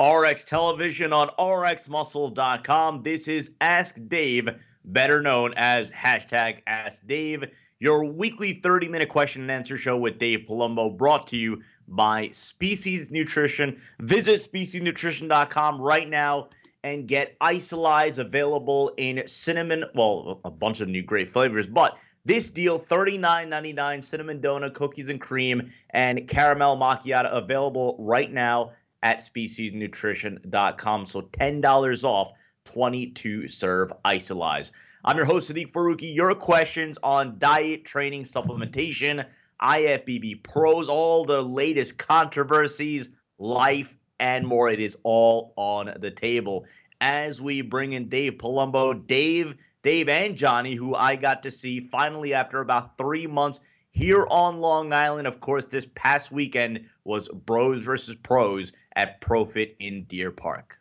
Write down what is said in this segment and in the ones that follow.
RX Television on RxMuscle.com. This is Ask Dave, better known as hashtag Ask Dave, your weekly 30-minute question and answer show with Dave Palumbo, brought to you by Species Nutrition. Visit speciesnutrition.com right now and get Isolized, available in cinnamon, well, a bunch of new great flavors, but this deal, $39.99 cinnamon donut, cookies and cream, and caramel macchiato, available right now at speciesnutrition.com. So $10 off 22-serve Isolized. I'm your host, Sadiq Faruqi. Your questions on diet, training, supplementation, IFBB pros, all the latest controversies, life, and more. It is all on the table. As we bring in Dave Palumbo, Dave and Johnny, who I got to see finally after about 3 months here on Long Island. Of course, this past weekend was Bros versus Pros at Profit in Deer Park.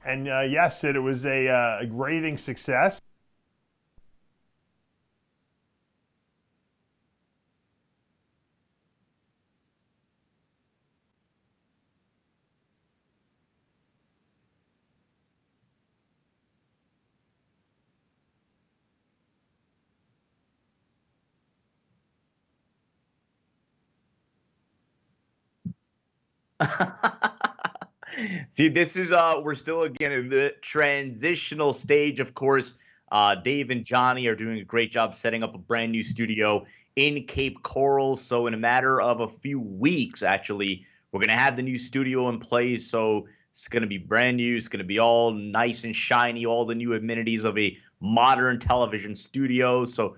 And yes, it was a raving success. See, this is we're still again in the transitional stage. Of course, Dave and Johnny are doing a great job setting up a brand new studio in Cape Coral. So in a matter of a few weeks, actually, we're gonna have the new studio in place. So it's gonna be brand new. It's gonna be all nice and shiny, all the new amenities of a modern television studio. So,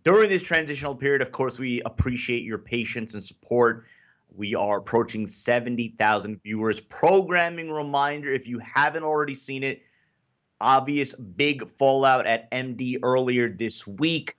during this transitional period, of course, we appreciate your patience and support. We are approaching 70,000 viewers. Programming reminder, if you haven't already seen it, obvious big fallout at MD earlier this week.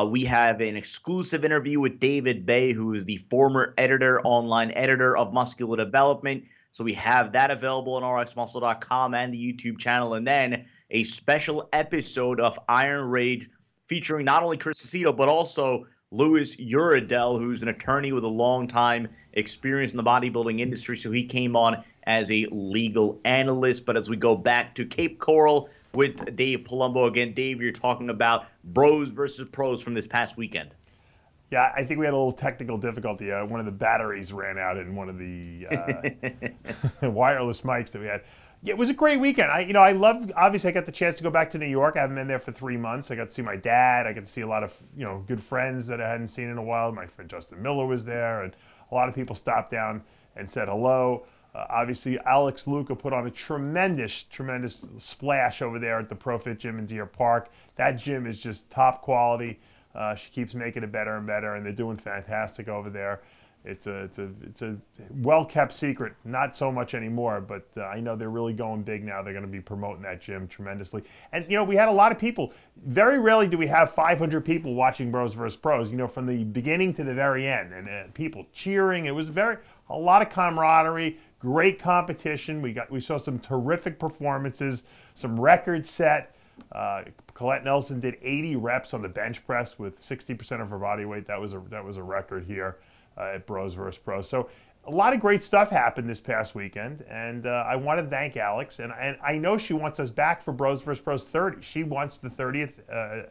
We have an exclusive interview with David Bay, who is the former online editor of Muscular Development. So we have that available on RxMuscle.com and the YouTube channel. And then a special episode of Iron Rage featuring not only Chris Aceto, but also Louis Uridel, who's an attorney with a long time experience in the bodybuilding industry. So he came on as a legal analyst. But as we go back to Cape Coral with Dave Palumbo again, Dave, you're talking about Bros versus Pros from this past weekend. Yeah, I think we had a little technical difficulty. One of the batteries ran out in one of the wireless mics that we had. Yeah, it was a great weekend. I love, obviously I got the chance to go back to New York. I haven't been there for 3 months. I got to see my dad. I got to see a lot of, good friends that I hadn't seen in a while. My friend Justin Miller was there, and a lot of people stopped down and said hello. Obviously, Alex Luca put on a tremendous splash over there at the Profit Gym in Deer Park. That gym is just top quality. She keeps making it better and better, and they're doing fantastic over there. It's a well-kept secret, not so much anymore, but I know they're really going big now. They're going to be promoting that gym tremendously. And, we had a lot of people. Very rarely do we have 500 people watching Bros vs. Pros, from the beginning to the very end, and people cheering. It was a lot of camaraderie, great competition. We saw some terrific performances, some records set. Colette Nelson did 80 reps on the bench press with 60% of her body weight. That was a record here at Bros vs. Pros. So a lot of great stuff happened this past weekend, and I want to thank Alex. And I know she wants us back for Bros vs. Pros 30. She wants the 30th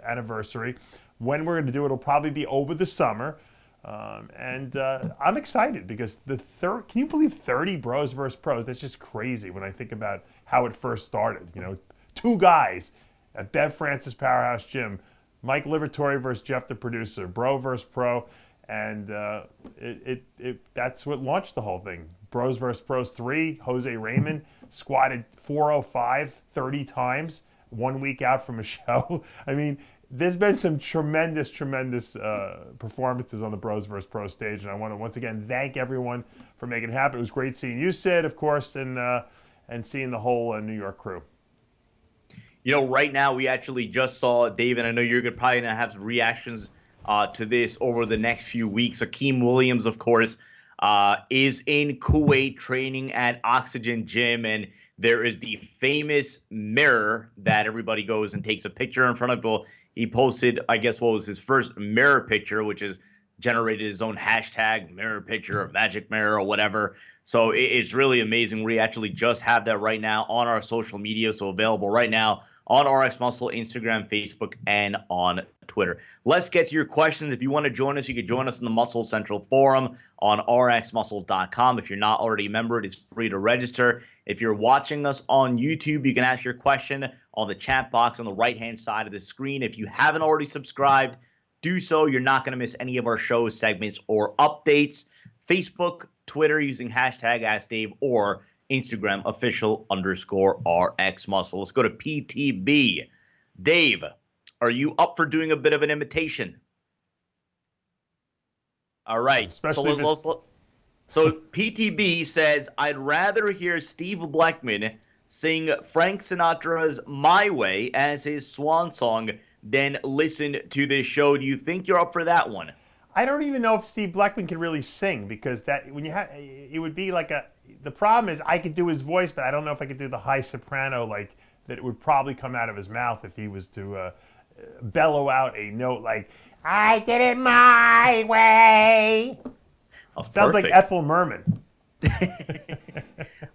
anniversary. When we're going to do it, it'll probably be over the summer. And I'm excited because can you believe 30 Bros vs. Pros? That's just crazy when I think about how it first started. 2 guys at Bev Francis Powerhouse Gym, Mike Liberatore versus Jeff the producer, Bro versus Pro. And that's what launched the whole thing. Bros vs. Pros 3, Jose Raymond squatted 405 30 times 1 week out from a show. I mean, there's been some tremendous performances on the Bros vs. Pros stage, and I want to once again thank everyone for making it happen. It was great seeing you, Sid, of course, and seeing the whole New York crew. Right now we actually just saw, Dave, and I know you're probably going to have some reactions to this over the next few weeks. Akeem Williams, of course, is in Kuwait training at Oxygen Gym, and there is the famous mirror that everybody goes and takes a picture in front of. Well, he posted, I guess, what was his first mirror picture, which is generated his own hashtag, mirror picture, or magic mirror, or whatever. So it's really amazing. We actually just have that right now on our social media, so available right now on RxMuscle, Instagram, Facebook, and on Twitter. Let's get to your questions. If you want to join us, you can join us in the Muscle Central Forum on RxMuscle.com. If you're not already a member, it is free to register. If you're watching us on YouTube, you can ask your question on the chat box on the right-hand side of the screen. If you haven't already subscribed, do so. You're not going to miss any of our shows, segments, or updates. Facebook, Twitter using hashtag AskDave, or Instagram official_RxMuscle. Let's go to PTB. Dave, are you up for doing a bit of an imitation? All right. So PTB says, I'd rather hear Steve Blackman sing Frank Sinatra's My Way as his swan song than listen to this show. Do you think you're up for that one? I don't even know if Steve Blackman can really sing, because that when you have it would be like the problem is I could do his voice, but I don't know if I could do the high soprano like that. It would probably come out of his mouth if he was to bellow out a note like I did it my way. Sounds like Ethel Merman.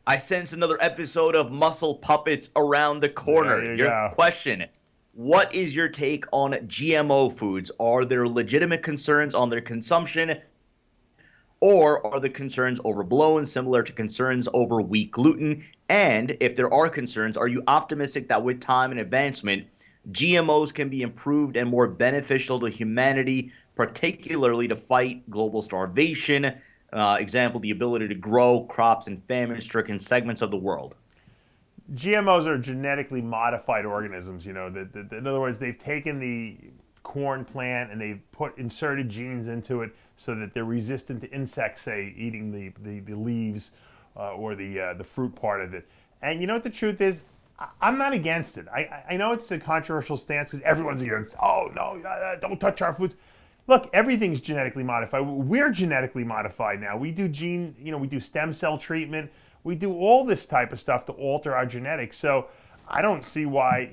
I sense another episode of Muscle Puppets around the corner. Your question: what is your take on GMO foods? Are there legitimate concerns on their consumption, or are the concerns overblown, similar to concerns over wheat gluten? And if there are concerns, are you optimistic that with time and advancement, GMOs can be improved and more beneficial to humanity, particularly to fight global starvation? Example, the ability to grow crops in famine-stricken segments of the world. GMOs are genetically modified organisms. In other words, they've taken the corn plant and they've inserted genes into it so that they're resistant to insects, say, eating the leaves or the fruit part of it. And you know what the truth is? I'm not against it. I know it's a controversial stance because everyone's against, oh, no, don't touch our foods. Look, everything's genetically modified. We're genetically modified now. We do we do stem cell treatment. We do all this type of stuff to alter our genetics. So I don't see why,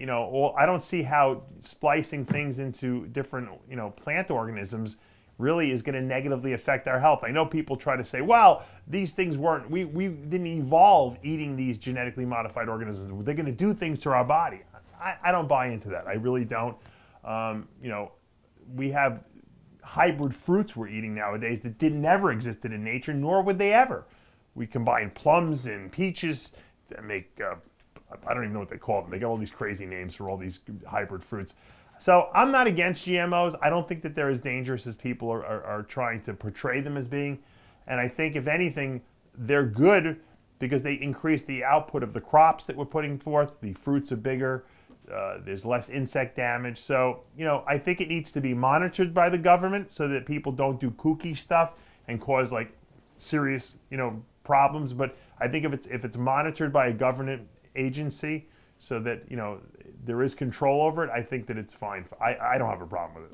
I don't see how splicing things into different, plant organisms really is going to negatively affect our health. I know people try to say, well, these things we didn't evolve eating these genetically modified organisms. They're going to do things to our body. I don't buy into that. I really don't. We have hybrid fruits we're eating nowadays that never existed in nature, nor would they ever. We combine plums and peaches to make, I don't even know what they call them. They got all these crazy names for all these hybrid fruits. So I'm not against GMOs. I don't think that they're as dangerous as people are trying to portray them as being. And I think, if anything, they're good because they increase the output of the crops that we're putting forth. The fruits are bigger. There's less insect damage. So, I think it needs to be monitored by the government so that people don't do kooky stuff and cause serious, problems. But I think if it's monitored by a government agency so that, there is control over it, I think that it's fine. I don't have a problem with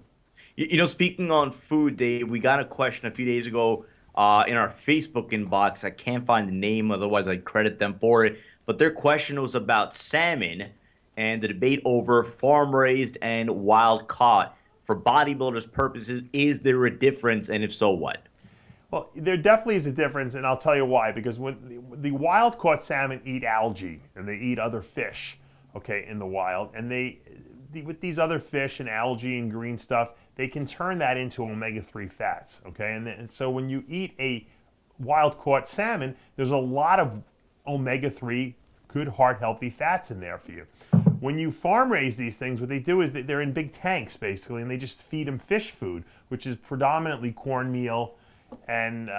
it. Speaking on food, Dave, we got a question a few days ago in our Facebook inbox. I can't find the name, otherwise I'd credit them for it. But their question was about salmon and the debate over farm-raised and wild-caught. For bodybuilders' purposes, is there a difference, and if so, what? Well, there definitely is a difference, and I'll tell you why. Because when the wild-caught salmon eat algae, and they eat other fish, okay, in the wild, and with these other fish and algae and green stuff, they can turn that into omega-3 fats, okay? And so when you eat a wild-caught salmon, there's a lot of omega-3, good heart-healthy fats in there for you. When you farm raise these things, what they do is they're in big tanks, basically, and they just feed them fish food, which is predominantly cornmeal and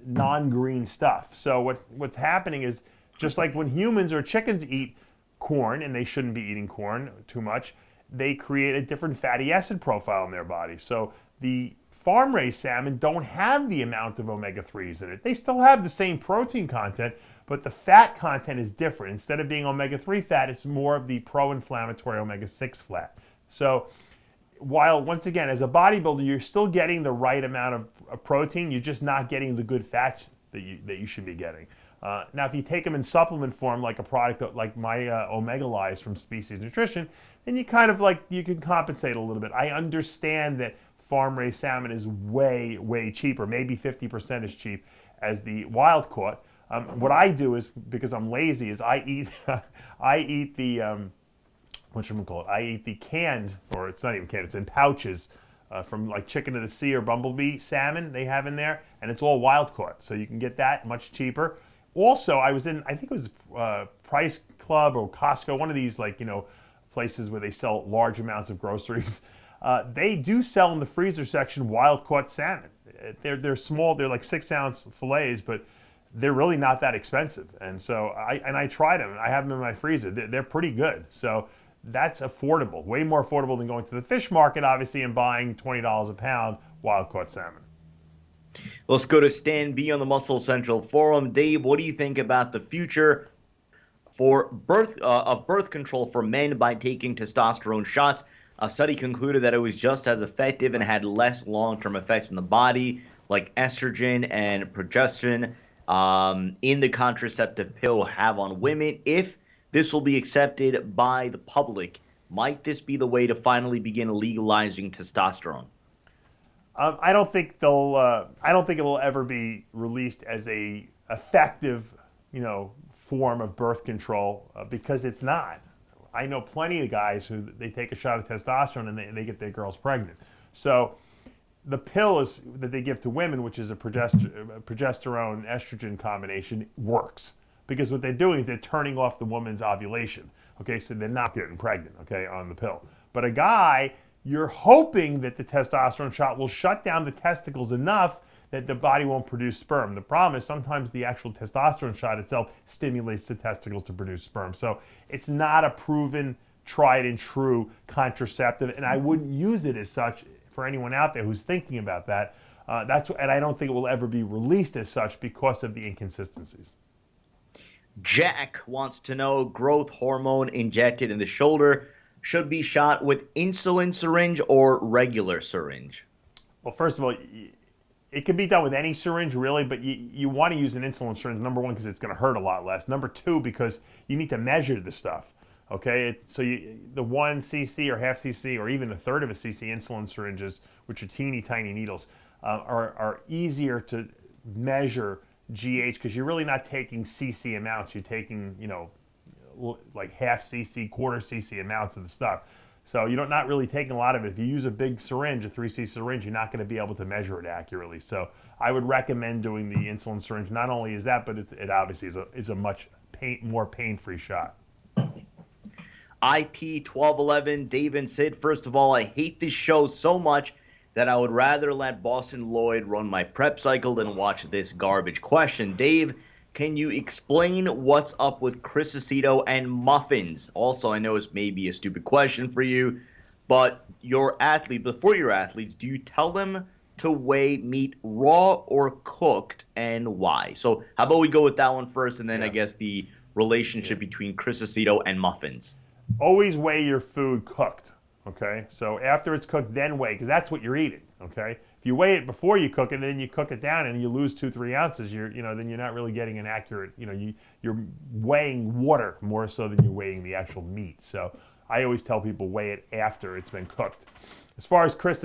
non-green stuff. So what's happening is, just like when humans or chickens eat corn, and they shouldn't be eating corn too much, they create a different fatty acid profile in their body. So the farm-raised salmon don't have the amount of omega-3s in it. They still have the same protein content, but the fat content is different. Instead of being omega-3 fat, it's more of the pro-inflammatory omega-6 fat. So while, once again, as a bodybuilder, you're still getting the right amount of protein, you're just not getting the good fats that you should be getting. Now, if you take them in supplement form, like a product like my Omega Lies from Species Nutrition, then you kind of you can compensate a little bit. I understand that farm-raised salmon is way, way cheaper, maybe 50% as cheap as the wild caught. What I do is, because I'm lazy, is I eat I eat the whatchamacallit, I eat the canned, or it's not even canned, it's in pouches from like Chicken of the Sea or Bumblebee salmon they have in there, and it's all wild caught, so you can get that much cheaper. Also, I was in, I think it was Price Club or Costco, one of these places where they sell large amounts of groceries. They do sell in the freezer section wild caught salmon. They're small, they're like 6-ounce fillets, but they're really not that expensive. And so I tried them. I have them in my freezer. They're pretty good. So that's affordable, way more affordable than going to the fish market, obviously, and buying $20 a pound wild caught salmon. Let's go to Stan B on the Muscle Central Forum. Dave, what do you think about the future for birth control for men by taking testosterone shots? A study concluded that it was just as effective and had less long-term effects in the body, like estrogen and progesterone in the contraceptive pill have on women. If this will be accepted by the public, might this be the way to finally begin legalizing testosterone? I don't think they'll. I don't think it will ever be released as a effective, form of birth control because it's not. I know plenty of guys who they take a shot of testosterone and they get their girls pregnant. So the pill that they give to women, which is a progesterone estrogen combination, works because what they're doing is they're turning off the woman's ovulation. Okay, so they're not getting pregnant. Okay, on the pill. But a guy, you're hoping that the testosterone shot will shut down the testicles enough that the body won't produce sperm. The problem is sometimes the actual testosterone shot itself stimulates the testicles to produce sperm. So it's not a proven, tried and true contraceptive, and I wouldn't use it as such for anyone out there who's thinking about that. And I don't think it will ever be released as such because of the inconsistencies. Jack wants to know, growth hormone injected in the shoulder should be shot with insulin syringe or regular syringe? Well, first of all, it can be done with any syringe, really, but you want to use an insulin syringe, number one, because it's going to hurt a lot less. Number two, because you need to measure the stuff, okay? So the 1 cc or half cc or even a third of a cc insulin syringes, which are teeny tiny needles, are easier to measure GH because you're really not taking cc amounts. You're taking, like half cc, quarter cc amounts of the stuff. So you're not really taking a lot of it. If you use a big syringe, a 3C syringe, you're not going to be able to measure it accurately. So I would recommend doing the insulin syringe. Not only is that, but it obviously is a much more pain-free shot. IP1211, Dave and Sid, first of all, I hate this show so much that I would rather let Boston Lloyd run my prep cycle than watch this garbage. Question, Dave, can you explain what's up with Chris Aceto and muffins? Also, I know it's maybe a stupid question for you, but before your athletes, do you tell them to weigh meat raw or cooked and why? So how about we go with that one first, and then I guess the relationship between Chris Aceto and muffins. Always weigh your food cooked, okay? So after it's cooked, then weigh, because that's what you're eating, okay? If you weigh it before you cook it, then you cook it down and you lose 2-3 ounces, then you're not really getting an accurate, you're weighing water more so than you're weighing the actual meat. So I always tell people weigh it after it's been cooked. As far as Chris,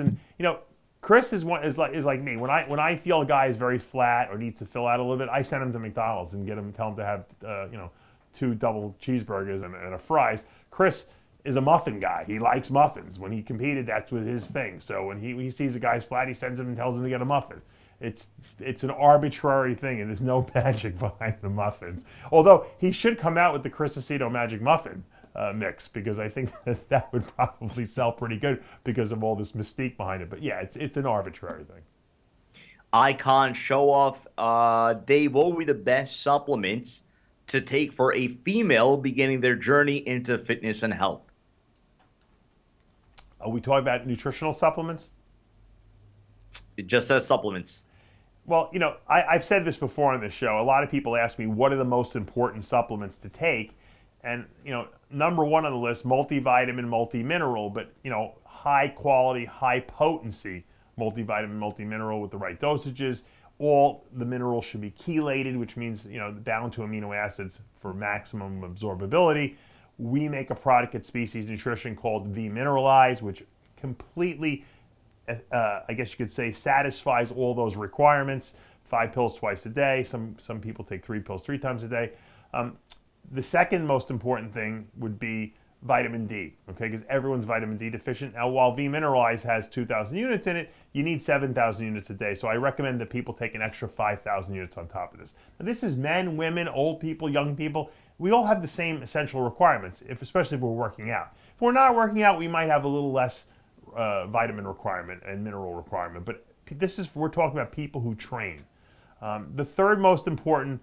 Chris is like me. When I feel a guy is very flat or needs to fill out a little bit, I send him to McDonald's and tell him to have 2 double cheeseburgers and a fries. Chris is a muffin guy. He likes muffins. When he competed, that's with his thing. So when he sees a guy's flat, he sends him and tells him to get a muffin. It's an arbitrary thing, and there's no magic behind the muffins. Although he should come out with the Chris Aceto Magic Muffin mix, because I think that would probably sell pretty good because of all this mystique behind it. But yeah, it's an arbitrary thing. Icon show off. Dave, what would be the best supplements to take for a female beginning their journey into fitness and health? Are we talking about nutritional supplements? It just says supplements. Well, I've said this before on this show. A lot of people ask me, what are the most important supplements to take? And, number one on the list, multivitamin, multimineral, but, high quality, high potency multivitamin, multimineral with the right dosages. All the minerals should be chelated, which means, bound to amino acids for maximum absorbability. We make a product at Species Nutrition called V-Mineralize, which completely I guess you could say, satisfies all those requirements. 5 pills twice a day. Some people take 3 pills 3 times a day. The second most important thing would be vitamin D, okay, because everyone's vitamin D deficient. Now, while V Mineralize has 2,000 units in it, you need 7,000 units a day. So I recommend that people take an extra 5,000 units on top of this. Now, this is men, women, old people, young people. We all have the same essential requirements, especially if we're working out. If we're not working out, we might have a little less vitamin requirement and mineral requirement. But we're talking about people who train. The third most important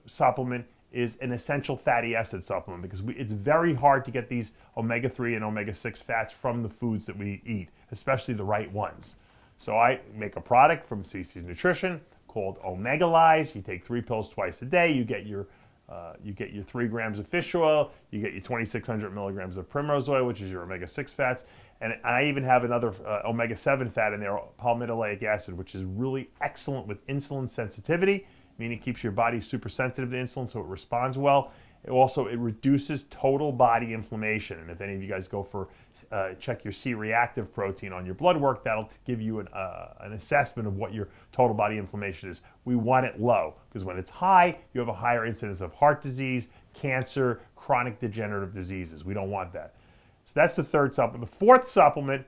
supplement is an essential fatty acid supplement, because it's very hard to get these omega-3 and omega-6 fats from the foods that we eat, especially the right ones. So I make a product from CC's Nutrition called Omegalize. You take 3 pills twice a day. You get your 3 grams of fish oil. You get your 2,600 milligrams of primrose oil, which is your omega-6 fats. And I even have another omega-7 fat in there, palmitoleic acid, which is really excellent with insulin sensitivity, meaning it keeps your body super sensitive to insulin so it responds well. It reduces total body inflammation. And if any of you guys go for check your C-reactive protein on your blood work, that'll give you an assessment of what your total body inflammation is. We want it low, because when it's high, you have a higher incidence of heart disease, cancer, chronic degenerative diseases. We don't want that. So that's the third supplement. The fourth supplement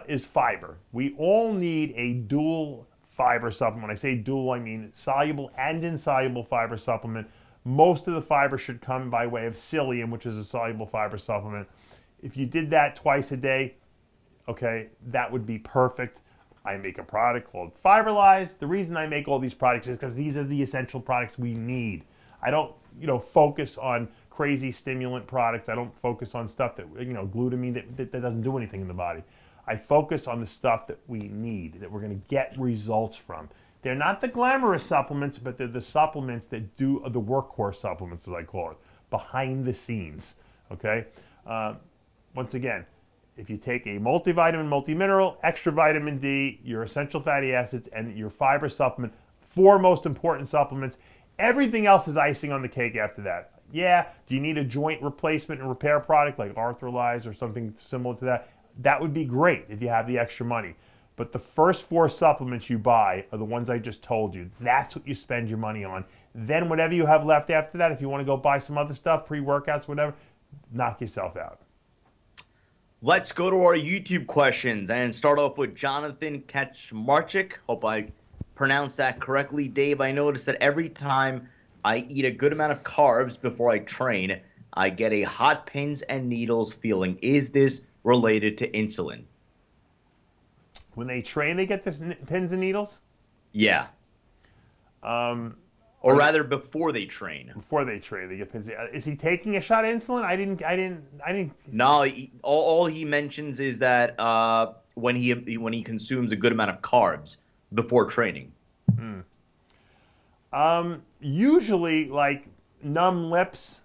is fiber. We all need a dual fiber supplement. When I say dual, I mean soluble and insoluble fiber supplement. Most of the fiber should come by way of psyllium, which is a soluble fiber supplement. If you did that twice a day, okay, that would be perfect. I make a product called Fiberlize. The reason I make all these products is because these are the essential products we need. I don't, focus on crazy stimulant products. I don't focus on stuff that, glutamine that doesn't do anything in the body. I focus on the stuff that we need, that we're going to get results from. They're not the glamorous supplements, but they're the supplements that do the workhorse supplements, as I call it, behind the scenes, okay? Once again, if you take a multivitamin, multimineral, extra vitamin D, your essential fatty acids, and your fiber supplement, 4 most important supplements, everything else is icing on the cake after that. Yeah, do you need a joint replacement and repair product like Arthrolyze or something similar to that? That would be great if you have the extra money. But the first 4 supplements you buy are the ones I just told you. That's what you spend your money on. Then whatever you have left after that, if you want to go buy some other stuff, pre-workouts, whatever, knock yourself out. Let's go to our YouTube questions and start off with Jonathan Kaczmarczyk. Hope I pronounced that correctly. Dave, I noticed that every time I eat a good amount of carbs before I train, I get a hot pins and needles feeling. Is this related to insulin? When they train, they get this pins and needles? Yeah. Or rather, before they train. Before they train, they get pins. Is he taking a shot of insulin? I didn't. No, all he mentions is that when he consumes a good amount of carbs before training. Usually, like numb lips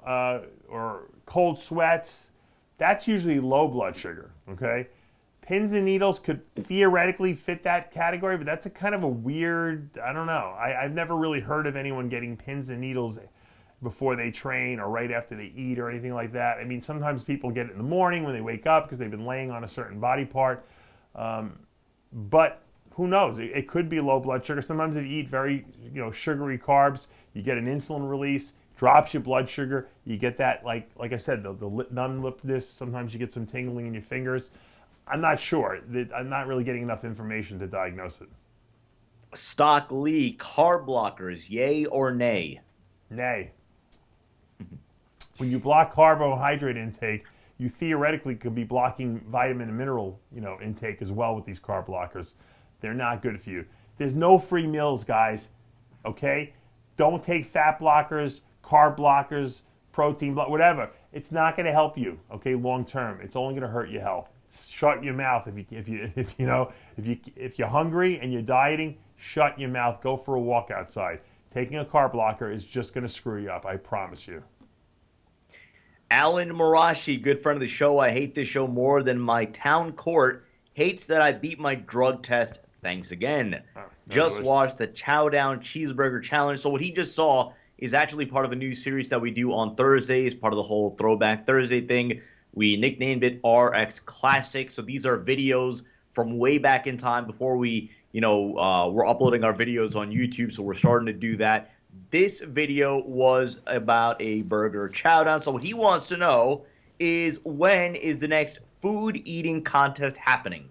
or cold sweats, that's usually low blood sugar, okay? Pins and needles could theoretically fit that category, but that's a kind of a weird, I don't know. I've never really heard of anyone getting pins and needles before they train or right after they eat or anything like that. I mean, sometimes people get it in the morning when they wake up because they've been laying on a certain body part. But who knows? It could be low blood sugar. Sometimes if you eat very, sugary carbs, you get an insulin release, drops your blood sugar. You get that, like I said, the numb lipness. Sometimes you get some tingling in your fingers. I'm not sure. I'm not really getting enough information to diagnose it. Stock Lee, carb blockers, yay or nay? Nay. When you block carbohydrate intake, you theoretically could be blocking vitamin and mineral, intake as well with these carb blockers. They're not good for you. There's no free meals, guys. Okay? Don't take fat blockers, carb blockers, protein whatever. It's not going to help you, okay, long term. It's only going to hurt your health. Shut your mouth if you're hungry and you're dieting. Shut your mouth. Go for a walk outside. Taking a carb blocker is just going to screw you up. I promise you. Alan Marashi, good friend of the show. I hate this show more than my town court hates that I beat my drug test. Thanks again. Just watched the Chow Down Cheeseburger Challenge. So what he just saw is actually part of a new series that we do on Thursdays, part of the whole Throwback Thursday thing. We nicknamed it RX Classic. So these are videos from way back in time before we, we're uploading our videos on YouTube, so we're starting to do that. This video was about a burger chowdown. So what he wants to know is, when is the next food eating contest happening?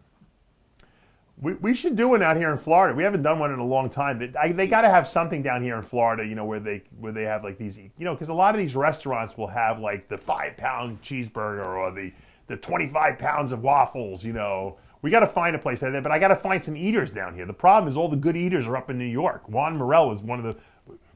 We should do one out here in Florida. We haven't done one in a long time. They got to have something down here in Florida, where they have like these, because a lot of these restaurants will have like the 5-pound cheeseburger or the 25 pounds of waffles. We got to find a place like that, but I got to find some eaters down here. The problem is all the good eaters are up in New York. Juan Morel was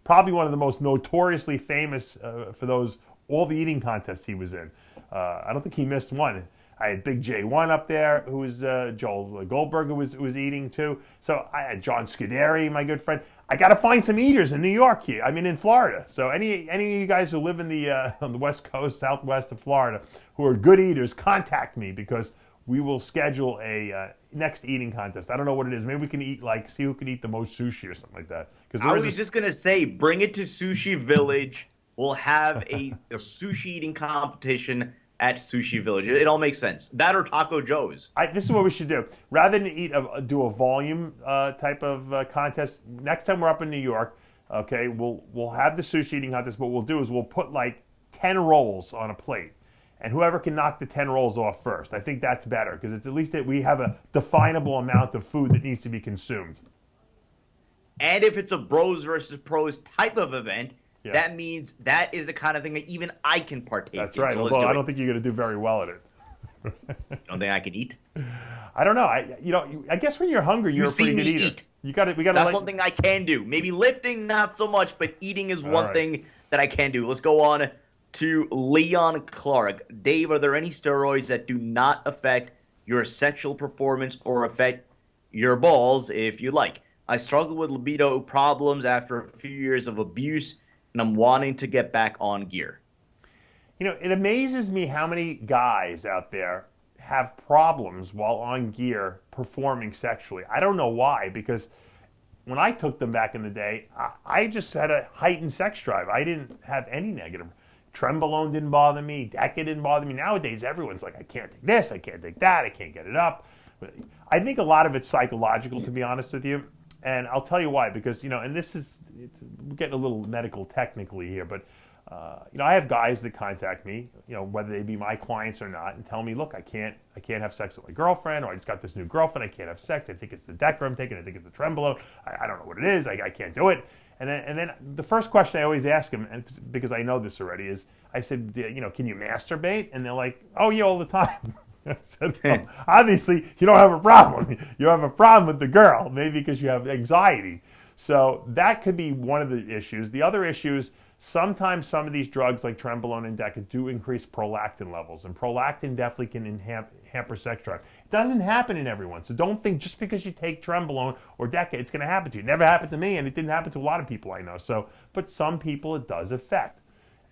probably one of the most notoriously famous for all the eating contests he was in. I don't think he missed one. I had Big J1 up there, who was Joel Goldberger was eating too. So I had John Scuderi, my good friend. I got to find some eaters in New York here. I mean, in Florida. So any of you guys who live in on the West Coast, Southwest of Florida, who are good eaters, contact me, because we will schedule a next eating contest. I don't know what it is. Maybe we can see who can eat the most sushi or something like that. I was just gonna say, bring it to Sushi Village. We'll have a sushi eating competition at Sushi Village. It all makes sense. That or Taco Joe's. This is what we should do. Rather than do a volume type of contest, next time we're up in New York, okay, we'll have the sushi eating contest. What we'll do is we'll put like 10 rolls on a plate, and whoever can knock the 10 rolls off first. I think that's better, because it's at least that we have a definable amount of food that needs to be consumed. And if it's a bros versus pros type of event, that means that is the kind of thing that even I can partake in. That's right, So although I don't think you're going to do very well at it. You don't think I can eat? I don't know. I guess when you're hungry, you're a pretty good eater. Eat. We got to. That's one thing I can do. Maybe lifting, not so much, but eating is one thing that I can do. Let's go on to Leon Clark. Dave, are there any steroids that do not affect your sexual performance or affect your balls, if you like? I struggle with libido problems after a few years of abuse, and I'm wanting to get back on gear. It amazes me how many guys out there have problems while on gear performing sexually. I don't know why, because when I took them back in the day, I just had a heightened sex drive. I didn't have any negative. Trenbolone didn't bother me. Deca didn't bother me. Nowadays, everyone's like, I can't take this, I can't take that, I can't get it up. I think a lot of it's psychological, to be honest with you. And I'll tell you why, because, and we're getting a little medical technically here, but, I have guys that contact me, whether they be my clients or not, and tell me, look, I can't have sex with my girlfriend, or I just got this new girlfriend, I can't have sex, I think it's the Deca I'm taking, I think it's the Trenbolone, I don't know what it is, I can't do it. And then the first question I always ask them, and because I know this already, is I said, can you masturbate? And they're like, oh yeah, all the time. I said, well, obviously you don't have a problem. You have a problem with the girl, maybe because you have anxiety. So that could be one of the issues. The other issues, sometimes some of these drugs like Trenbolone and Deca do increase prolactin levels, and prolactin definitely can hamper sex drive. It doesn't happen in everyone, so don't think just because you take Trenbolone or Deca it's going to happen to you. It never happened to me, and it didn't happen to a lot of people I know. But some people it does affect,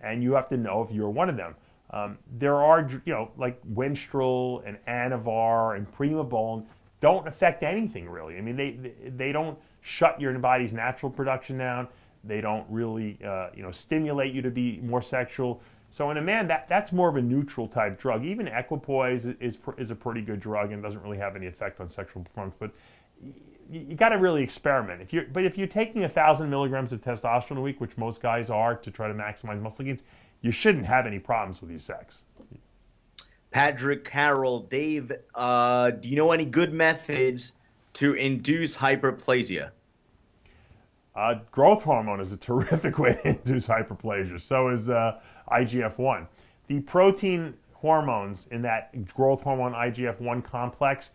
and you have to know if you're one of them. There are, like Winstrol and Anavar and Primobolan don't affect anything really. I mean, they don't shut your body's natural production down. They don't really, stimulate you to be more sexual. So in a man, that's more of a neutral type drug. Even equipoise is a pretty good drug and doesn't really have any effect on sexual performance. But you got to really experiment. If you're taking 1,000 milligrams of testosterone a week, which most guys are, to try to maximize muscle gains, you shouldn't have any problems with your sex. Patrick Carroll, Dave, do you know any good methods to induce hyperplasia? Growth hormone is a terrific way to induce hyperplasia. So is IGF-1. The protein hormones in that growth hormone IGF-1 complex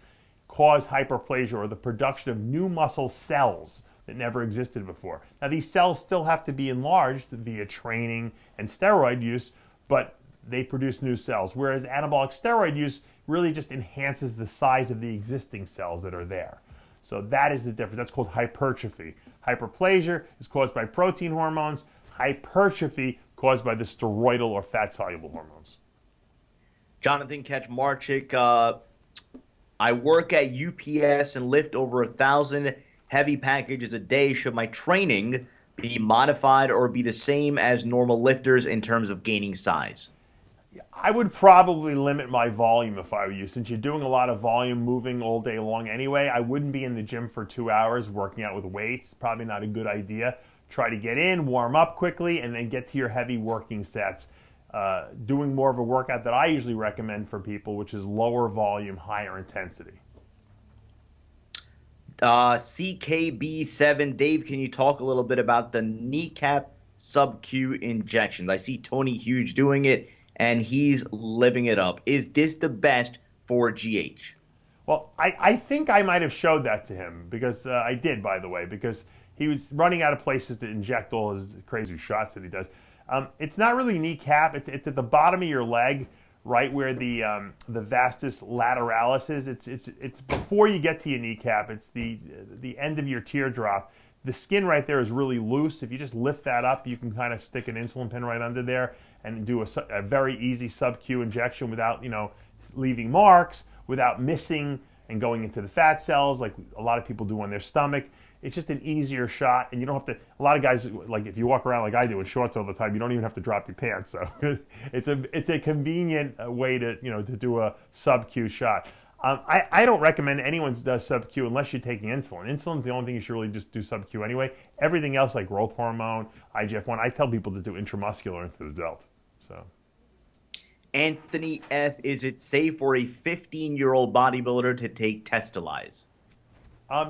cause hyperplasia, or the production of new muscle cells that never existed before. Now, these cells still have to be enlarged via training and steroid use, but they produce new cells, whereas anabolic steroid use really just enhances the size of the existing cells that are there. So that is the difference. That's called hypertrophy. Hyperplasia is caused by protein hormones. Hypertrophy caused by the steroidal or fat-soluble hormones. Jonathan Kaczmarczyk, I work at UPS and lift over 1,000 heavy packages a day. Should my training be modified or be the same as normal lifters in terms of gaining size? I would probably limit my volume if I were you. Since you're doing a lot of volume moving all day long anyway, I wouldn't be in the gym for 2 hours working out with weights. Probably not a good idea. Try to get in, warm up quickly, and then get to your heavy working sets. Doing more of a workout that I usually recommend for people, which is lower volume, higher intensity. CKB7, Dave, can you talk a little bit about the kneecap sub-Q injections? I see Tony Huge doing it, and he's living it up. Is this the best for GH? Well, I think I might have showed that to him, because I did, by the way, because he was running out of places to inject all his crazy shots that he does. It's not really kneecap. It's at the bottom of your leg, right where the vastus lateralis is. It's before you get to your kneecap. It's the end of your teardrop. The skin right there is really loose. If you just lift that up, you can kind of stick an insulin pen right under there and do a very easy sub-Q injection without, leaving marks, without missing and going into the fat cells like a lot of people do on their stomach. It's just an easier shot, and you don't have to. A lot of guys, like if you walk around like I do in shorts all the time, you don't even have to drop your pants. So it's a convenient way to to do a sub-Q shot. I don't recommend anyone does sub-Q unless you're taking insulin. Insulin's the only thing you should really just do sub-Q anyway. Everything else like growth hormone, IGF-1, I tell people to do intramuscular into the delt. So. Anthony F., is it safe for a 15-year-old bodybuilder to take Testily?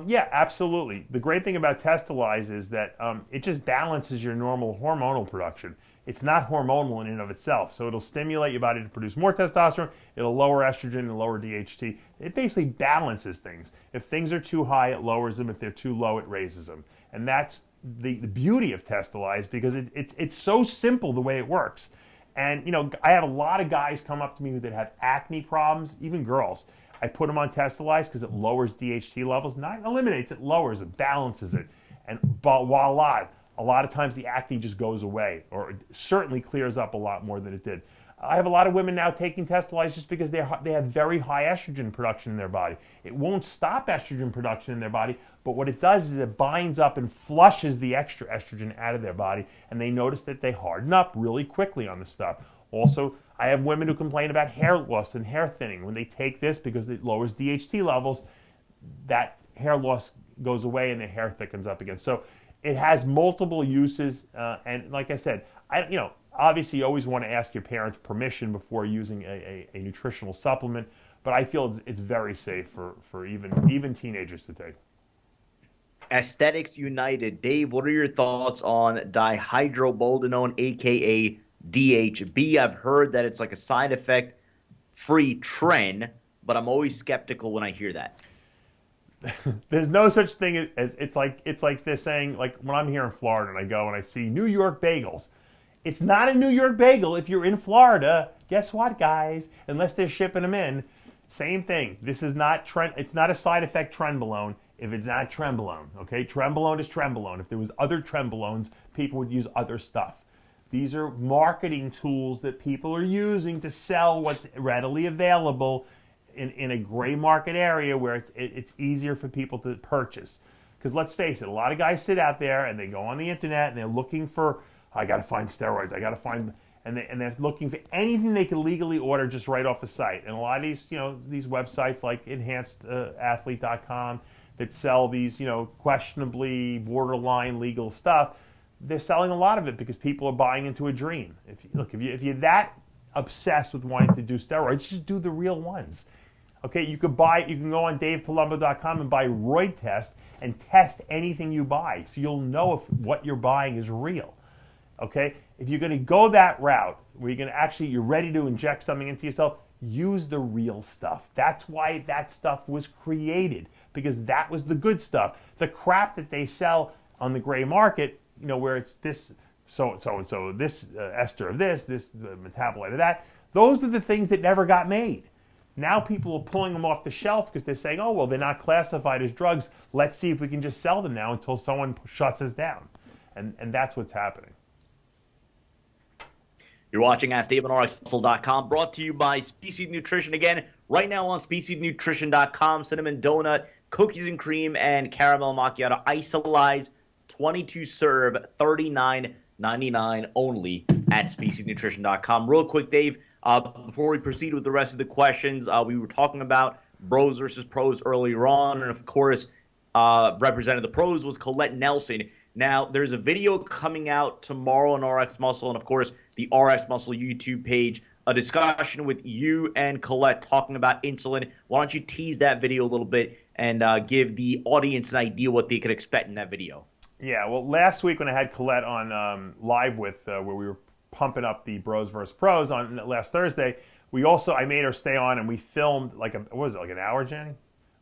Yeah, absolutely. The great thing about Testily is that it just balances your normal hormonal production. It's not hormonal in and of itself, so it'll stimulate your body to produce more testosterone, it'll lower estrogen and lower DHT. It basically balances things. If things are too high, it lowers them. If they're too low, it raises them. And that's the beauty of Testily, because it's so simple the way it works. And I have a lot of guys come up to me that have acne problems, even girls. I put them on Testily because it lowers DHT levels, not eliminates it, lowers it, balances it, and voila, a lot of times the acne just goes away, or it certainly clears up a lot more than it did. I have a lot of women now taking Testily just because they have very high estrogen production in their body. It won't stop estrogen production in their body, but what it does is it binds up and flushes the extra estrogen out of their body, and they notice that they harden up really quickly on the stuff. Also, I have women who complain about hair loss and hair thinning. When they take this, because it lowers DHT levels, that hair loss goes away and the hair thickens up again. So it has multiple uses, and like I said, obviously you always want to ask your parents' permission before using a nutritional supplement, but I feel it's very safe for even teenagers to take. Aesthetics United, Dave, what are your thoughts on dihydroboldenone, aka DHB? I've heard that it's like a side effect free tren, but I'm always skeptical when I hear that. There's no such thing as it's like they're saying, like when I'm here in Florida and I go and I see New York bagels. It's not a New York bagel if you're in Florida. Guess what, guys? Unless they're shipping them in. Same thing. This is not it's not a side effect trenbolone if it's not trenbolone. Okay, trenbolone is trenbolone. If there was other trenbolones, people would use other stuff. These are marketing tools that people are using to sell what's readily available in a gray market area where it's easier for people to purchase. Because let's face it, a lot of guys sit out there and they go on the internet and they're looking for, I got to find steroids, I got to find, and they're looking for anything they can legally order just right off the site. And a lot of these, these websites like enhancedathlete.com that sell these, questionably borderline legal stuff, they're selling a lot of it because people are buying into a dream. If you're that obsessed with wanting to do steroids, just do the real ones. Okay, you can go on DavePalumbo.com and buy Roid Test and test anything you buy, so you'll know if what you're buying is real. Okay, if you're going to go that route, where you're ready to inject something into yourself, use the real stuff. That's why that stuff was created, because that was the good stuff. The crap that they sell on the gray market, where it's this so this ester of this metabolite of that, those are the things that never got made. Now people are pulling them off the shelf because they're saying, oh, well, they're not classified as drugs. Let's see if we can just sell them now until someone shuts us down. And that's what's happening. You're watching Ask Dave on RxMuscle.com, brought to you by Species Nutrition. Again, right now on SpeciesNutrition.com, cinnamon donut, cookies and cream, and caramel macchiato isolize, 22 serve, $39 $99 only at speciesnutrition.com. Real quick, Dave, before we proceed with the rest of the questions, we were talking about bros versus pros earlier on, and of course, representing the pros was Colette Nelson. Now, there's a video coming out tomorrow on RxMuscle, and of course, the RxMuscle YouTube page, a discussion with you and Colette talking about insulin. Why don't you tease that video a little bit and give the audience an idea what they could expect in that video? Yeah, well, last week when I had Colette on live with, where we were pumping up the bros versus pros on last Thursday, I made her stay on and we filmed like an hour, Jenny?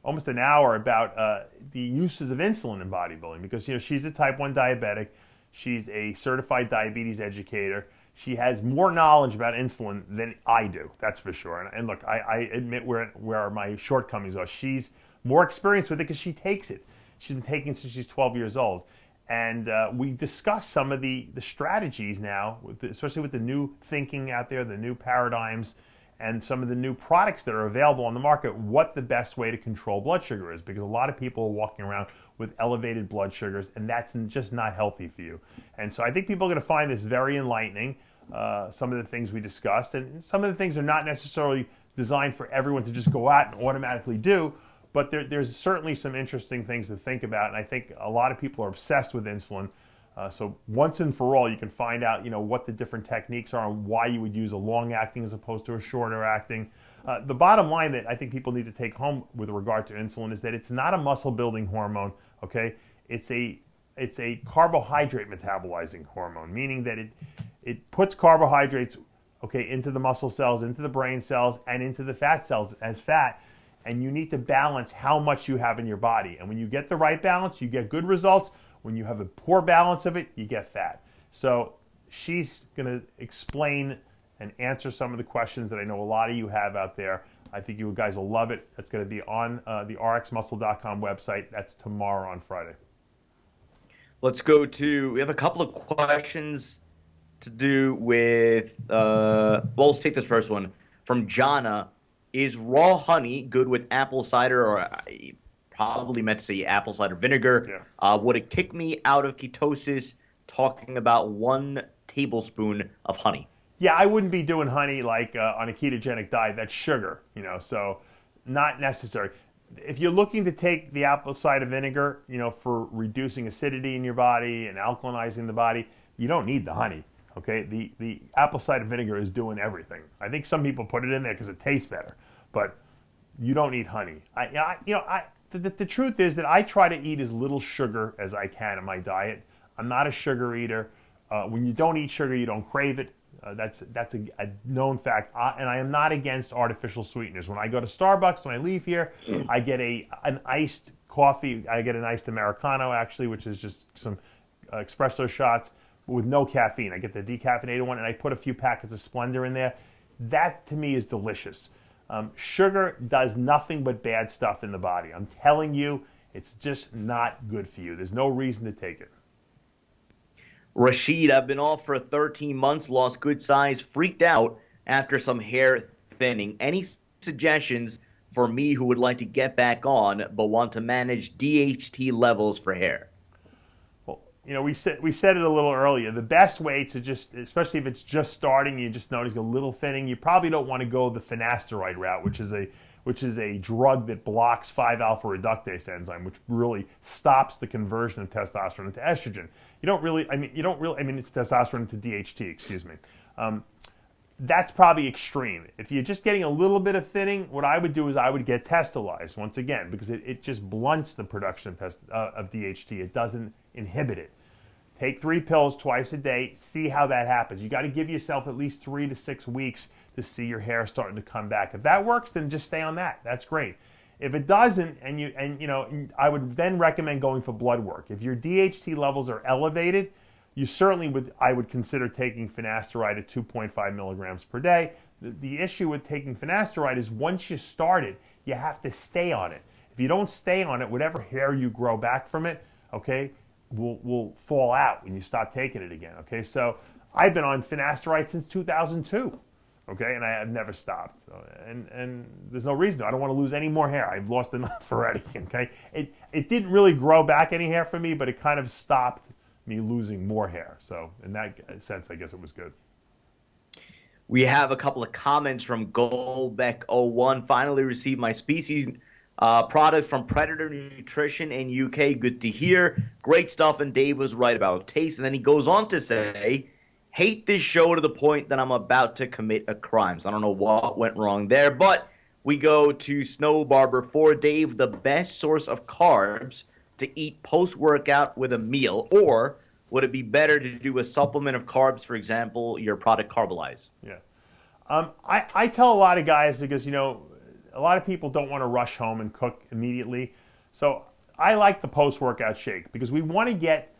Almost an hour about the uses of insulin in bodybuilding, because she's a type 1 diabetic, she's a certified diabetes educator, she has more knowledge about insulin than I do, that's for sure. And look, I admit where my shortcomings are. She's more experienced with it because she takes it. She's been taking it since she's 12 years old. And we discussed some of the strategies now, especially with the new thinking out there, the new paradigms, and some of the new products that are available on the market, what the best way to control blood sugar is. Because a lot of people are walking around with elevated blood sugars, and that's just not healthy for you. And so I think people are going to find this very enlightening, some of the things we discussed. And some of the things are not necessarily designed for everyone to just go out and automatically do. But there's certainly some interesting things to think about, and I think a lot of people are obsessed with insulin. So once and for all, you can find out, what the different techniques are and why you would use a long-acting as opposed to a shorter-acting. The bottom line that I think people need to take home with regard to insulin is that it's not a muscle-building hormone. Okay, it's a carbohydrate metabolizing hormone, meaning that it puts carbohydrates, into the muscle cells, into the brain cells, and into the fat cells as fat. And you need to balance how much you have in your body. And when you get the right balance, you get good results. When you have a poor balance of it, you get fat. So she's going to explain and answer some of the questions that I know a lot of you have out there. I think you guys will love it. It's going to be on the RxMuscle.com website. That's tomorrow on Friday. We have a couple of questions to do with, let's take this first one from Jana. Is raw honey good with apple cider, or I probably meant to say apple cider vinegar? Yeah. Would it kick me out of ketosis talking about 1 tablespoon of honey? Yeah, I wouldn't be doing honey like on a ketogenic diet. That's sugar, so not necessary. If you're looking to take the apple cider vinegar, for reducing acidity in your body and alkalinizing the body, you don't need the honey. Okay, the apple cider vinegar is doing everything. I think some people put it in there because it tastes better, but you don't need honey. The truth is that I try to eat as little sugar as I can in my diet. I'm not a sugar eater. When you don't eat sugar, you don't crave it. That's a known fact. And I am not against artificial sweeteners. When I go to Starbucks, when I leave here, I get an iced coffee. I get an iced Americano, actually, which is just some espresso shots with no caffeine. I get the decaffeinated one, and I put a few packets of Splenda in there. That, to me, is delicious. Sugar does nothing but bad stuff in the body. I'm telling you, it's just not good for you. There's no reason to take it. Rashid, I've been off for 13 months, lost good size, freaked out after some hair thinning. Any suggestions for me who would like to get back on but want to manage DHT levels for hair? We said it a little earlier. The best way to especially if it's just starting, you just notice a little thinning, you probably don't want to go the finasteride route, which is a drug that blocks 5-alpha reductase enzyme, which really stops the conversion of testosterone into estrogen. It's testosterone into DHT, excuse me. That's probably extreme. If you're just getting a little bit of thinning, what I would do is I would get Testily once again, because it just blunts the production of DHT. It doesn't inhibit it. Take 3 pills twice a day. See how that happens. You got to give yourself at least 3 to 6 weeks to see your hair starting to come back. If that works, then just stay on that. That's great. If it doesn't, I would then recommend going for blood work. If your DHT levels are elevated, I would consider taking finasteride at 2.5 milligrams per day. The issue with taking finasteride is once you start it, you have to stay on it. If you don't stay on it, whatever hair you grow back from it, will fall out when you stop taking it again. Okay, so I've been on finasteride since 2002. Okay, and I have never stopped. So, and there's no reason to. I don't want to lose any more hair. I've lost enough already. Okay, it didn't really grow back any hair for me, but it kind of stopped me losing more hair. So in that sense, I guess it was good. We have a couple of comments from Goldbeck01. Finally received my species product from Predator Nutrition in UK. Good to hear. Great stuff. And Dave was right about taste. And then he goes on to say, hate this show to the point that I'm about to commit a crime. So I don't know what went wrong there. But we go to Snow Barber for Dave, the best source of carbs to eat post-workout with a meal, or would it be better to do a supplement of carbs, for example, your product Carbolyze? Yeah. I tell a lot of guys because, a lot of people don't want to rush home and cook immediately. So I like the post-workout shake because we want to get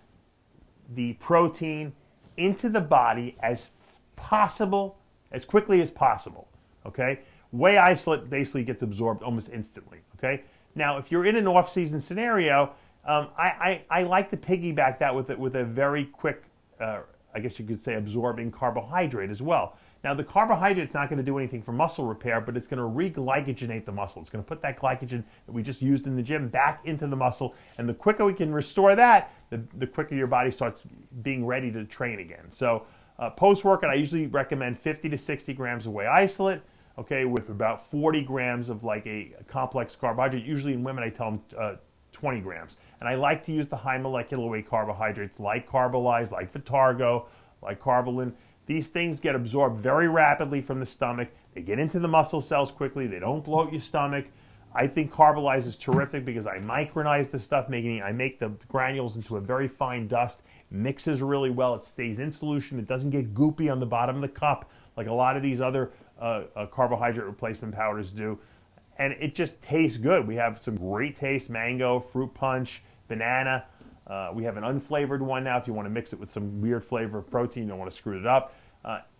the protein into the body as possible, as quickly as possible, okay? Whey isolate basically gets absorbed almost instantly, okay? Now, if you're in an off-season scenario, I like to piggyback that with a very quick, I guess you could say, absorbing carbohydrate as well. Now, the carbohydrate's not going to do anything for muscle repair, but it's going to re-glycogenate the muscle. It's going to put that glycogen that we just used in the gym back into the muscle, and the quicker we can restore that, the quicker your body starts being ready to train again. So post-workout, I usually recommend 50 to 60 grams of whey isolate, okay, with about 40 grams of like a complex carbohydrate. Usually in women, I tell them 20 grams. And I like to use the high molecular weight carbohydrates like Carbolyze, like Vitargo, like Carbolin. These things get absorbed very rapidly from the stomach. They get into the muscle cells quickly. They don't bloat your stomach. I think Carbolyze is terrific because I micronize the stuff, I make the granules into a very fine dust. Mixes really well. It stays in solution. It doesn't get goopy on the bottom of the cup like a lot of these other carbohydrate replacement powders do. And it just tastes good. We have some great taste: mango, fruit punch, banana. We have an unflavored one now if you want to mix it with some weird flavor of protein, you don't want to screw it up.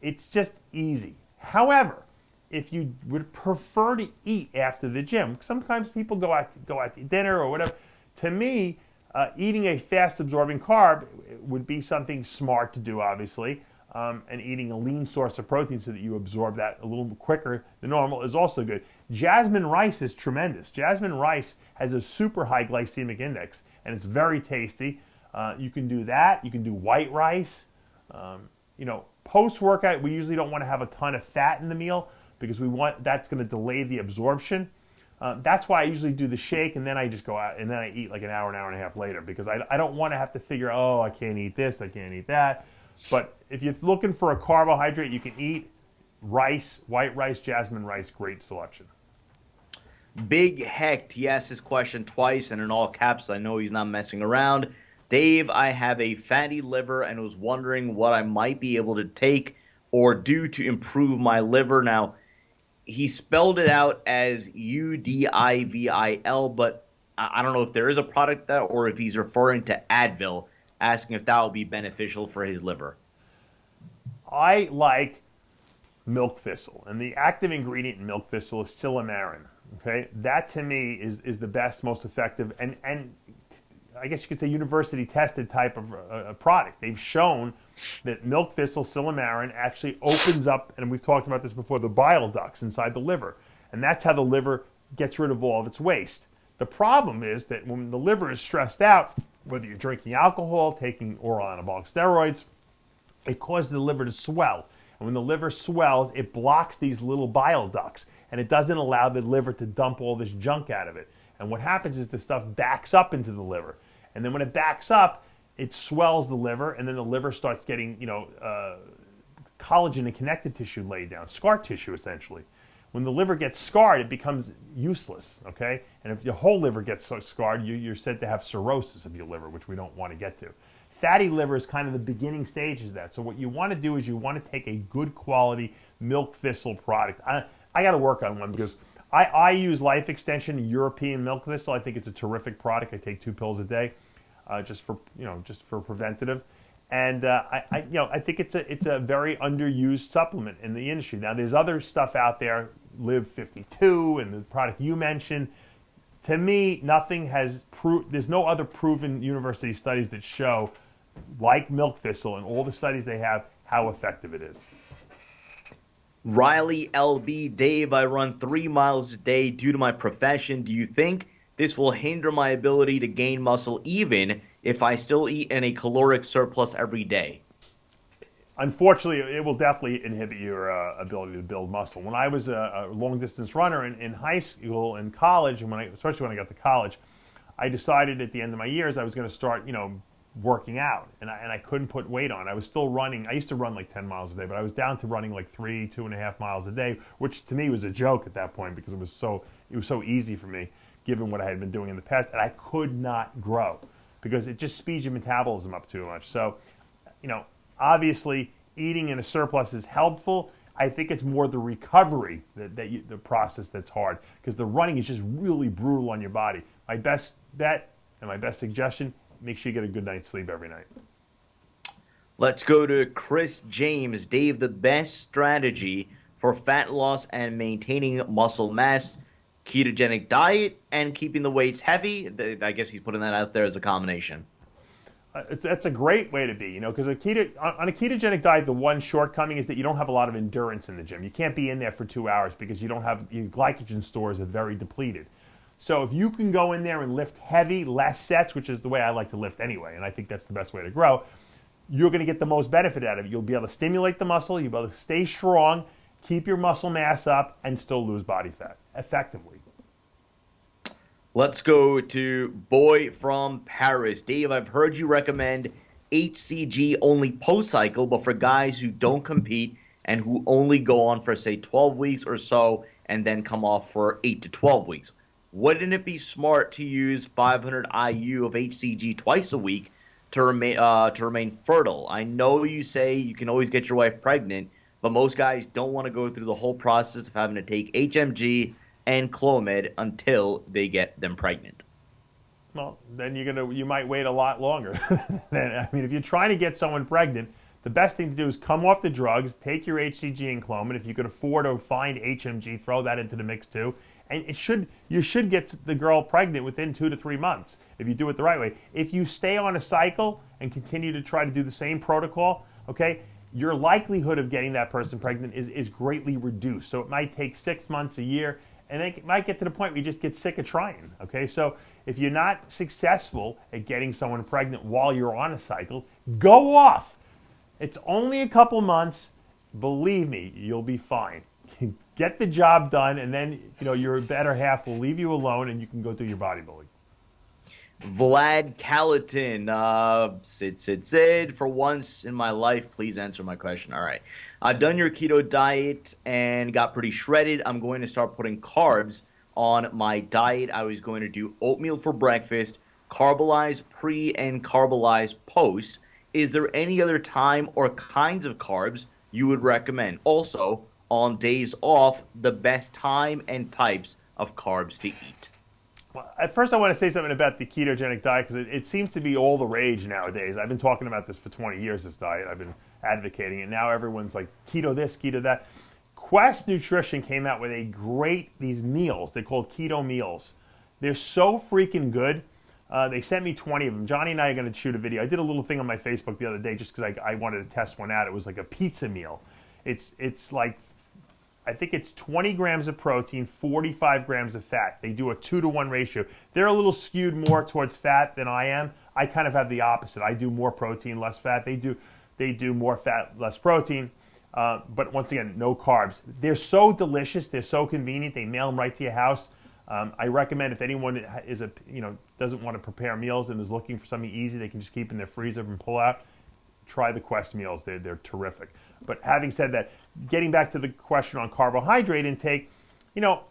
It's just easy. However, if you would prefer to eat after the gym, sometimes people go out to dinner or whatever. To me, eating a fast-absorbing carb would be something smart to do, obviously, and eating a lean source of protein so that you absorb that a little quicker than normal is also good. Jasmine rice is tremendous. Jasmine rice has a super high glycemic index, and it's very tasty. You can do that. You can do white rice. Post-workout, we usually don't want to have a ton of fat in the meal because that's going to delay the absorption. That's why I usually do the shake, and then I just go out, and then I eat like an hour and a half later because I don't want to have to figure, I can't eat this, I can't eat that. But if you're looking for a carbohydrate, you can eat rice, white rice, jasmine rice, great selection. Big Hecht, he asked this question twice and in all caps. I know he's not messing around. Dave, I have a fatty liver and was wondering what I might be able to take or do to improve my liver. Now, he spelled it out as UDIVIL, but I don't know if there is a product that, or if he's referring to Advil, asking if that will be beneficial for his liver. I like milk thistle, and the active ingredient in milk thistle is silymarin. Okay, that to me is the best, most effective, and I guess you could say university tested type of a product. They've shown that milk thistle, silymarin, actually opens up, and we've talked about this before, the bile ducts inside the liver, and that's how the liver gets rid of all of its waste. The problem is that when the liver is stressed out, whether you're drinking alcohol, taking oral anabolic steroids, it causes the liver to swell. And when the liver swells, it blocks these little bile ducts, and it doesn't allow the liver to dump all this junk out of it. And what happens is the stuff backs up into the liver. And then when it backs up, it swells the liver, and then the liver starts getting, collagen and connective tissue laid down, scar tissue essentially. When the liver gets scarred, it becomes useless, okay? And if your whole liver gets so scarred, you're said to have cirrhosis of your liver, which we don't want to get to. Fatty liver is kind of the beginning stages of that. So what you want to do is you want to take a good quality milk thistle product. I got to work on one because I use Life Extension European milk thistle. I think it's a terrific product. I take 2 pills a day, just for preventative. And I think it's a very underused supplement in the industry. Now there's other stuff out there, Live 52 and the product you mentioned. To me, nothing has there's no other proven university studies that show, like milk thistle and all the studies they have, how effective it is. Riley LB, Dave, I run 3 miles a day due to my profession. Do you think this will hinder my ability to gain muscle even if I still eat in a caloric surplus every day? Unfortunately, it will definitely inhibit your ability to build muscle. When I was a long-distance runner in high school and college, and especially when I got to college, I decided at the end of my years I was going to start, working out, and I couldn't put weight on. I was still running. I used to run like 10 miles a day, but I was down to running like 2.5 miles a day, which to me was a joke at that point because it was so easy for me given what I had been doing in the past, and I could not grow because it just speeds your metabolism up too much. So, obviously eating in a surplus is helpful. I think it's more the recovery the process that's hard, because the running is just really brutal on your body. My best bet and my best suggestion: make sure you get a good night's sleep every night. Let's go to Chris James. Dave, the best strategy for fat loss and maintaining muscle mass: ketogenic diet and keeping the weights heavy. I guess he's putting that out there as a combination. That's a great way to be, because on a ketogenic diet, the one shortcoming is that you don't have a lot of endurance in the gym. You can't be in there for 2 hours because your glycogen stores are very depleted. So if you can go in there and lift heavy, less sets, which is the way I like to lift anyway, and I think that's the best way to grow, you're going to get the most benefit out of it. You'll be able to stimulate the muscle, you'll be able to stay strong, keep your muscle mass up, and still lose body fat effectively. Let's go to Boy from Paris. Dave, I've heard you recommend HCG only post-cycle, but for guys who don't compete and who only go on for, say, 12 weeks or so and then come off for 8 to 12 weeks. Wouldn't it be smart to use 500 IU of HCG twice a week to remain fertile? I know you say you can always get your wife pregnant, but most guys don't want to go through the whole process of having to take HMG and Clomid until they get them pregnant. Well, then you might wait a lot longer. If you're trying to get someone pregnant, the best thing to do is come off the drugs, take your HCG and Clomid. If you can afford to find HMG, throw that into the mix too. And you should get the girl pregnant within 2 to 3 months if you do it the right way. If you stay on a cycle and continue to try to do the same protocol, okay, your likelihood of getting that person pregnant is greatly reduced. So it might take 6 months, a year, and it might get to the point where you just get sick of trying, okay? So if you're not successful at getting someone pregnant while you're on a cycle, go off. It's only a couple months. Believe me, you'll be fine. Get the job done, and then your better half will leave you alone, and you can go do your bodybuilding. Vlad Calatin, Sid, for once in my life, please answer my question. All right. I've done your keto diet and got pretty shredded. I'm going to start putting carbs on my diet. I was going to do oatmeal for breakfast, carbolize pre and carbolize post. Is there any other time or kinds of carbs you would recommend? Also, on days off, the best time and types of carbs to eat. Well, at first I want to say something about the ketogenic diet because it seems to be all the rage nowadays. I've been talking about this for 20 years, this diet. I've been advocating it. Now everyone's like, keto this, keto that. Quest Nutrition came out with these meals. They're called keto meals. They're so freaking good. They sent me 20 of them. Johnny and I are going to shoot a video. I did a little thing on my Facebook the other day just because I wanted to test one out. It was like a pizza meal. It's like, I think it's 20 grams of protein, 45 grams of fat. They do a 2-to-1 ratio. They're a little skewed more towards fat than I am. I kind of have the opposite. I do more protein, less fat. They do more fat, less protein. But once again, no carbs. They're so delicious. They're so convenient. They mail them right to your house. I recommend if anyone doesn't want to prepare meals and is looking for something easy, they can just keep in their freezer and pull out. Try the Quest meals. They're terrific. But having said that, getting back to the question on carbohydrate intake,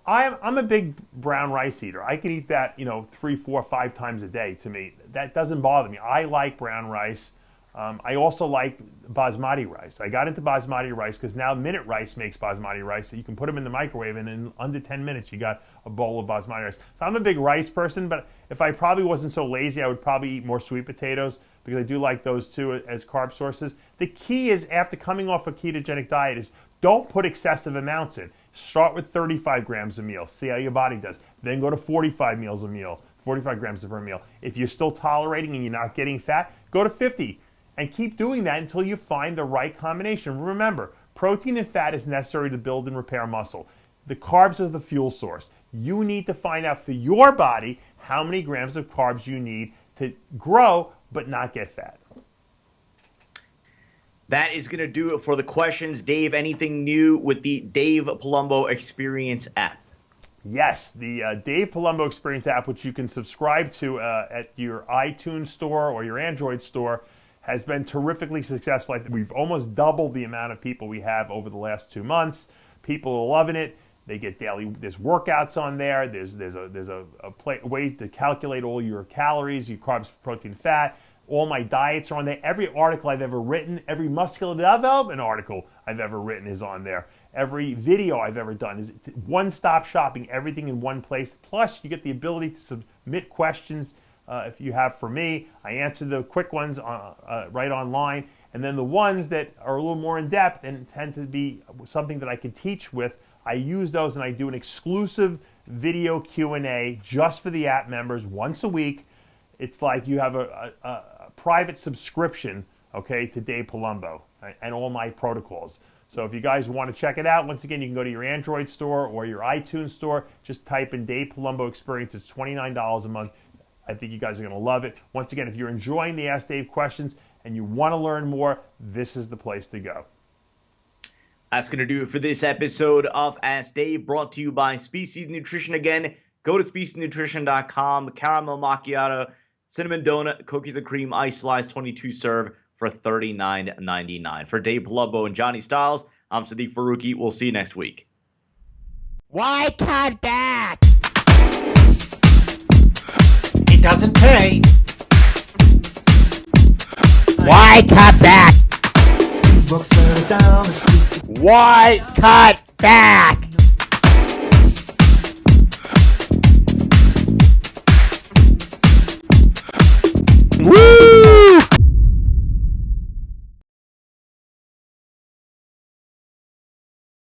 I'm a big brown rice eater. I can eat that 3, 4, 5 times a day. To me, that doesn't bother me. I like brown rice. I also like basmati rice. I got into basmati rice because now Minute Rice makes basmati rice. So you can put them in the microwave and in under 10 minutes you got a bowl of basmati rice. So I'm a big rice person, but if I probably wasn't so lazy, I would probably eat more sweet potatoes because I do like those too as carb sources. The key is after coming off a ketogenic diet is don't put excessive amounts in. Start with 35 grams a meal. See how your body does. Then go to 45 grams per meal. If you're still tolerating and you're not getting fat, go to 50. And keep doing that until you find the right combination. Remember, protein and fat is necessary to build and repair muscle. The carbs are the fuel source. You need to find out for your body how many grams of carbs you need to grow but not get fat. That is going to do it for the questions. Dave, anything new with the Dave Palumbo Experience app? Yes, the Dave Palumbo Experience app, which you can subscribe to at your iTunes store or your Android store, has been terrifically successful. We've almost doubled the amount of people we have over the last 2 months. People are loving it. They get daily. There's workouts on there. There's a way to calculate all your calories, your carbs, protein, fat. All my diets are on there. Every article I've ever written, every muscular development article I've ever written is on there. Every video I've ever done is one-stop shopping, everything in one place. Plus, you get the ability to submit questions if you have for me. I answer the quick ones right online. And then the ones that are a little more in-depth and tend to be something that I can teach with, I use those and I do an exclusive video Q&A just for the app members once a week. It's like you have a private subscription, okay, to Dave Palumbo and all my protocols. So if you guys want to check it out, once again, you can go to your Android store or your iTunes store. Just type in Dave Palumbo Experience. It's $29 a month. I think you guys are going to love it. Once again, if you're enjoying the Ask Dave questions and you want to learn more, this is the place to go. That's going to do it for this episode of Ask Dave, brought to you by Species Nutrition. Again, go to speciesnutrition.com. Caramel macchiato, cinnamon donut, cookies and cream, ice slice, 22 serve for $39.99. For Dave Palumbo and Johnny Styles, I'm Sadiq Faruqi. We'll see you next week. Why cut back? It doesn't pay. Why cut back? Why cut back?